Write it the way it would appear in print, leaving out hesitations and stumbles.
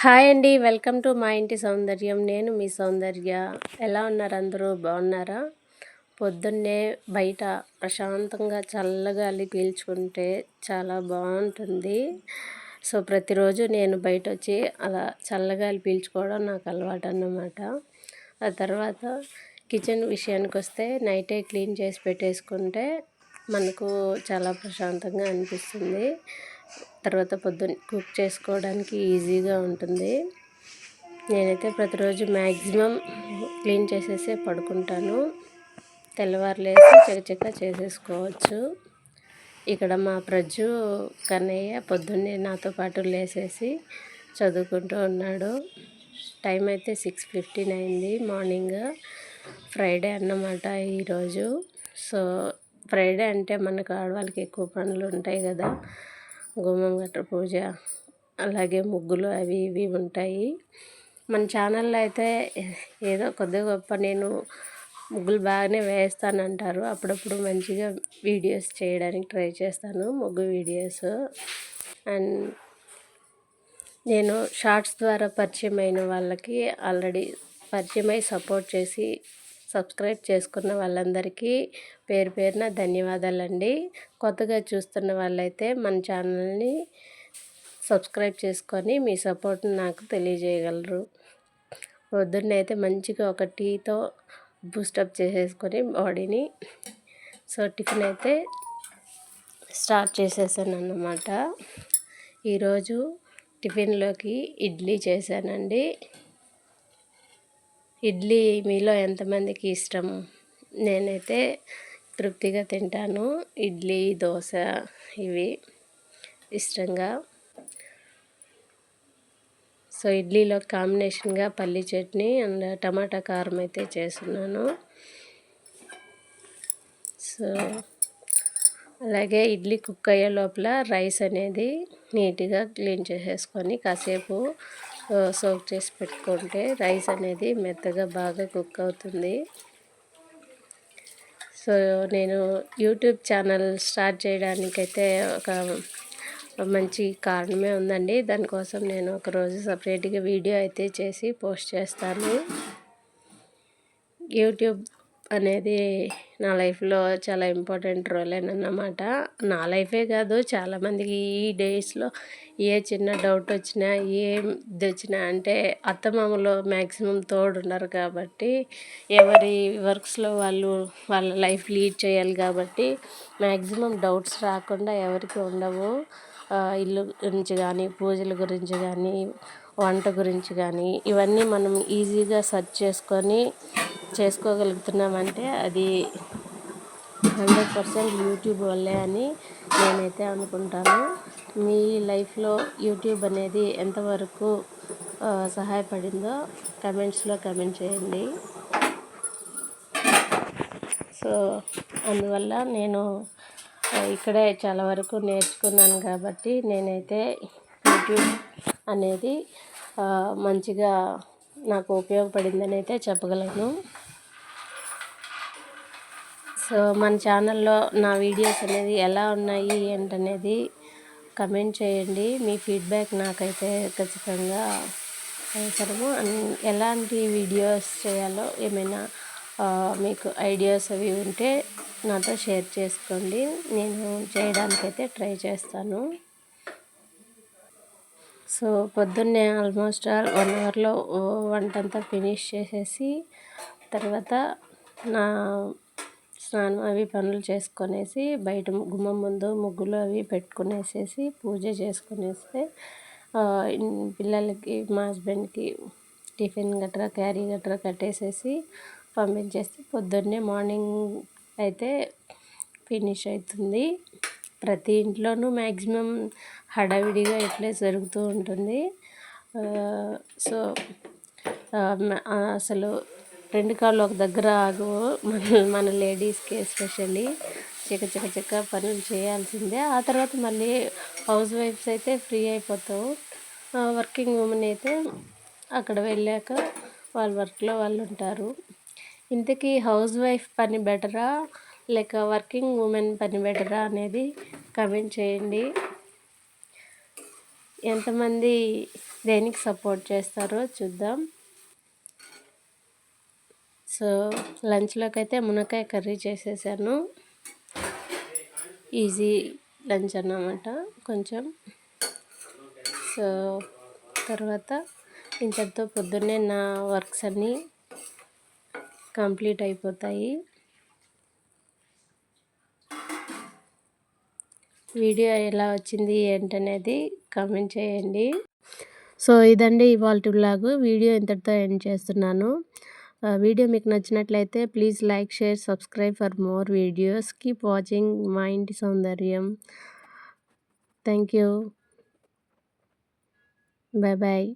Hi అండి. Welcome to మా ఇంటి సౌందర్యం. నేను మీ సౌందర్య. ఎలా ఉన్నారు అందరూ? బాగున్నారా? పొద్దున్నే బయట ప్రశాంతంగా చల్లగాలి పీల్చుకుంటే చాలా బాగుంటుంది. సో ప్రతిరోజు నేను బయట వచ్చి అలా చల్లగాలి పీల్చుకోవడం నాకు అలవాటు అన్నమాట. ఆ తర్వాత కిచెన్ విషయానికి వస్తే నైటే క్లీన్ చేసి పెట్టేసుకుంటే మనకు చాలా ప్రశాంతంగా అనిపిస్తుంది. తర్వాత పొద్దున్న కుక్ చేసుకోవడానికి ఈజీగా ఉంటుంది. నేనైతే ప్రతిరోజు మ్యాక్సిమం క్లీన్ చేసేసే పడుకుంటాను. తెల్లవారు లేసి చకచక చేసేసుకోవచ్చు. ఇక్కడ మా ప్రజ్జు కన్నయ్య పొద్దున్నే నాతో పాటు లేసేసి చదువుకుంటూ ఉన్నాడు. టైం అయితే 6:15 అయింది మార్నింగ్. ఫ్రైడే అన్నమాట ఈరోజు. సో ఫ్రైడే అంటే మనకు ఆడవాళ్ళకి ఎక్కువ పనులు ఉంటాయి కదా. గుమ్మం గట్ర పూజ, అలాగే ముగ్గులు అవి ఇవి ఉంటాయి. మన ఛానల్లో అయితే ఏదో కొద్దిగా గొప్ప నేను ముగ్గులు బాగానే వేస్తానంటారు. అప్పుడప్పుడు మంచిగా వీడియోస్ చేయడానికి ట్రై చేస్తాను, ముగ్గు వీడియోస్. అండ్ నేను షార్ట్స్ ద్వారా పరిచయం అయిన వాళ్ళకి ఆల్రెడీ పరిచయమై సపోర్ట్ చేసి సబ్స్క్రైబ్ చేసుకున్న వాళ్ళందరికీ పేరు పేరున ధన్యవాదాలండి. కొత్తగా చూస్తున్న వాళ్ళైతే మన ఛానల్ని సబ్స్క్రైబ్ చేసుకొని మీ సపోర్ట్ని నాకు తెలియజేయగలరు. పొద్దున్నే అయితే మంచిగా ఒక టీతో బూస్టప్ చేసేసుకొని బాడీని. సో టిఫిన్ అయితే స్టార్ట్ చేసేసాను అన్నమాట. ఈరోజు టిఫిన్లోకి ఇడ్లీ చేశానండి. ఇడ్లీ మీలో ఎంతమందికి ఇష్టం? నేనైతే తృప్తిగా తింటాను. ఇడ్లీ, దోశ ఇవి ఇష్టంగా. సో ఇడ్లీలో కాంబినేషన్గా పల్లి చట్నీ అండ్ టమాటా కారం అయితే చేస్తున్నాను. సో అలాగే ఇడ్లీ కుక్ అయ్యే లోపల రైస్ అనేది నీట్గా క్లీన్ చేసేసుకొని కాసేపు సోక్ చేసి పెట్టుకుంటే రైస్ అనేది మెత్తగా బాగా కుక్ అవుతుంది. సో నేను యూట్యూబ్ ఛానల్ స్టార్ట్ చేయడానికైతే ఒక మంచి కారణమే ఉందండి. దానికోసం నేను ఒకరోజు సపరేట్గా వీడియో అయితే చేసి పోస్ట్ చేస్తాను. యూట్యూబ్ అనేది నా లైఫ్లో చాలా ఇంపార్టెంట్ రోలేనన్నమాట. నా లైఫే కాదు, చాలామందికి ఈ డేస్లో ఏ చిన్న డౌట్ వచ్చినా ఇది వచ్చినా అంటే అత్తమామలో మ్యాక్సిమం తోడున్నారు కాబట్టి ఎవరి వర్క్స్లో వాళ్ళు వాళ్ళ లైఫ్ లీడ్ చేయాలి కాబట్టి మ్యాక్సిమం డౌట్స్ రాకుండా ఎవరికి ఉండవు. ఇల్లు గురించి కానీ, పూజల గురించి కానీ, వంట గురించి కానీ ఇవన్నీ మనం ఈజీగా సెర్చ్ చేసుకొని చేసుకోగలుగుతున్నామంటే అది 100% యూట్యూబ్ వల్లే అని నేనైతే అనుకుంటాను. మీ లైఫ్లో యూట్యూబ్ అనేది ఎంతవరకు సహాయపడిందో కమెంట్స్లో కమెంట్ చేయండి. సో అందువల్ల నేను ఇక్కడే చాలా వరకు నేర్చుకున్నాను కాబట్టి నేనైతే యూట్యూబ్ అనేది మంచిగా నాకు ఉపయోగపడిందని అయితే చెప్పగలను. సో మన ఛానల్లో నా వీడియోస్ అనేది ఎలా ఉన్నాయి ఏంటనేది కమెంట్ చేయండి. మీ ఫీడ్బ్యాక్ నాకైతే ఖచ్చితంగా అవసరము. ఎలాంటి వీడియోస్ చేయాలో ఏమైనా మీకు ఐడియాస్ అవి ఉంటే నాతో షేర్ చేసుకోండి. నేను చేయడానికైతే ట్రై చేస్తాను. సో పొద్దున్నే ఆల్మోస్ట్ 1 అవర్లో వంటంతా ఫినిష్ చేసేసి తర్వాత నా స్నానం అవి పనులు చేసుకొనేసి బయట గుమ్మం ముందు ముగ్గులు అవి పెట్టుకునేసేసి పూజ చేసుకునేస్తే పిల్లలకి మా హస్బెండ్కి టిఫిన్ గట్రా క్యారీ గట్రా కట్టేసేసి పంపించేస్తే పొద్దున్నే మార్నింగ్ అయితే ఫినిష్ అవుతుంది. ప్రతి ఇంట్లోనూ మ్యాక్సిమం హడావిడిగా ఇట్లే జరుగుతూ ఉంటుంది. సో అసలు 2 కాళ్ళు ఒక దగ్గర ఆగవు. మన లేడీస్కి ఎస్పెషల్లీ చక పనులు చేయాల్సిందే. ఆ తర్వాత మళ్ళీ హౌస్ వైఫ్స్ అయితే ఫ్రీ అయిపోతావు. వర్కింగ్ ఉమెన్ అయితే అక్కడ వెళ్ళాక వాళ్ళ వర్క్లో వాళ్ళు ఉంటారు. ఇంతకీ హౌస్ వైఫ్ పని బెటరా లేక వర్కింగ్ ఉమెన్ పని బెటరా అనేది కమెంట్ చేయండి. ఎంతమంది దేనికి సపోర్ట్ చేస్తారో చూద్దాం. సో లంచ్లోకి అయితే మునక్కాయ కర్రీ చేసేసాను. ఈజీ లంచ్ అన్నమాట కొంచెం. సో తర్వాత ఇంతటితో పొద్దున్నే నా వర్క్స్ అన్నీ కంప్లీట్ అయిపోతాయి. వీడియో ఎలా వచ్చింది ఏంటనేది కామెంట్ చేయండి. సో ఇదండి ఇవాల్టి వ్లాగ్. వీడియో ఇంతటితో ఎండ్ చేస్తున్నాను. వీడియో మీకు నచ్చినట్లయితే please like, share, subscribe for more videos. Keep watching మా ఇంటి సౌందర్యం. Thank you. Bye bye.